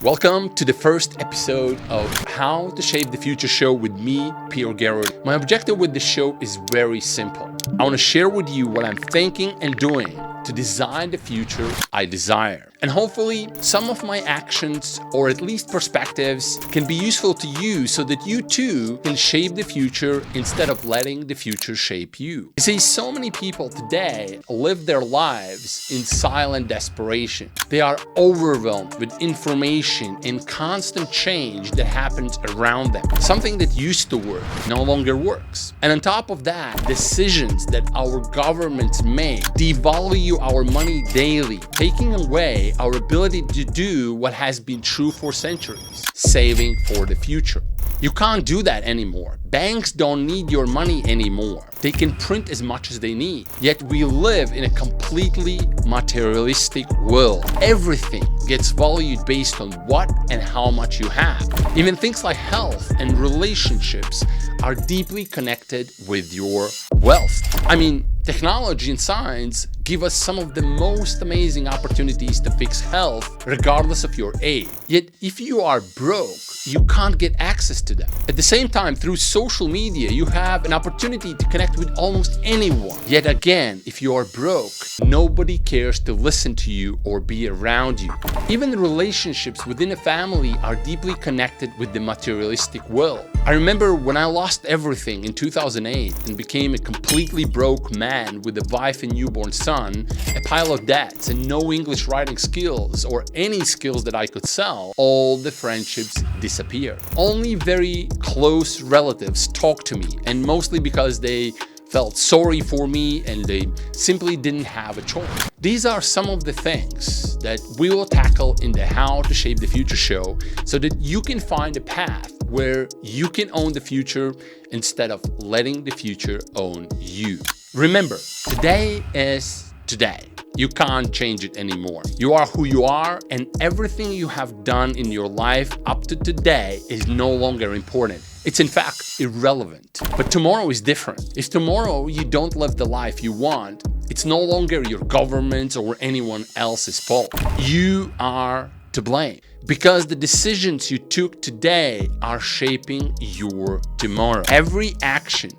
Welcome to the first episode of How to Shape the Future show with me, petergarety. My objective with the show is very simple. I want to share with you what I'm thinking and doing to design the future I desire. And hopefully some of my actions, or at least perspectives, can be useful to you so that you too can shape the future instead of letting the future shape you. You see, so many people today live their lives in silent desperation. They are overwhelmed with information and constant change that happens around them. Something that used to work no longer works. And on top of that, decisions that our governments make devalue our money daily, taking away our ability to do what has been true for centuries, saving for the future. You can't do that anymore. Banks don't need your money anymore. They can print as much as they need. Yet we live in a completely materialistic world. Everything gets valued based on what and how much you have. Even things like health and relationships are deeply connected with your wealth. I mean, technology and science give us some of the most amazing opportunities to fix health regardless of your age. Yet if you are broke, you can't get access to them. At the same time, through social media, you have an opportunity to connect with almost anyone. Yet again, if you are broke, nobody cares to listen to you or be around you. Even the relationships within a family are deeply connected with the materialistic world. I remember when I lost everything in 2008 and became a completely broke man with a wife and newborn son, a pile of debts, and no English writing skills or any skills that I could sell, all the friendships disappeared. Only very close relatives talked to me, and mostly because they felt sorry for me and they simply didn't have a choice. These are some of the things that we will tackle in the How to Shape the Future show so that you can find a path where you can own the future instead of letting the future own you. Remember, today is today. You can't change it anymore. You are who you are, and everything you have done in your life up to today is no longer important. It's in fact irrelevant. But tomorrow is different. If tomorrow you don't live the life you want, it's no longer your government's or anyone else's fault. You are to blame, because the decisions you took today are shaping your tomorrow. Every action,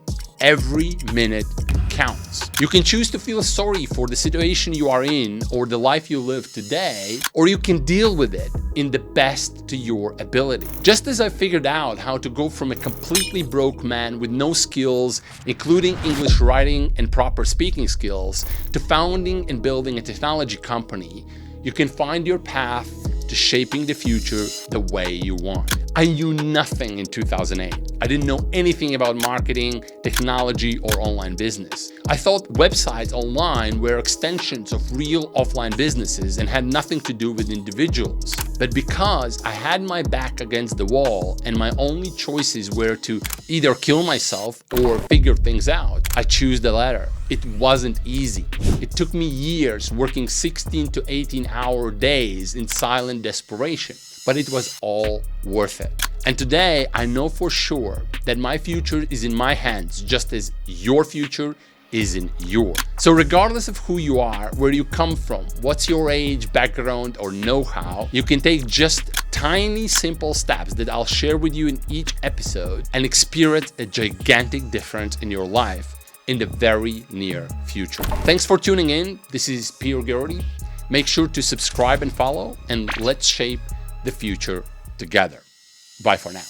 every minute counts. You can choose to feel sorry for the situation you are in or the life you live today, or you can deal with it in the best to your ability. Just as I figured out how to go from a completely broke man with no skills, including English writing and proper speaking skills, to founding and building a technology company, you can find your path to shaping the future the way you want. I knew nothing in 2008. I didn't know anything about marketing, technology, or online business. I thought websites online were extensions of real offline businesses and had nothing to do with individuals. But because I had my back against the wall and my only choices were to either kill myself or figure things out, I chose the latter. It wasn't easy. It took me years working 16 to 18-hour days in silent desperation, but it was all worth it. And today, I know for sure that my future is in my hands, just as your future is in yours. So regardless of who you are, where you come from, what's your age, background, or know-how, you can take just tiny, simple steps that I'll share with you in each episode and experience a gigantic difference in your life in the very near future. Thanks for tuning in. This is petergarety. Make sure to subscribe and follow, and let's shape the future together. Bye for now.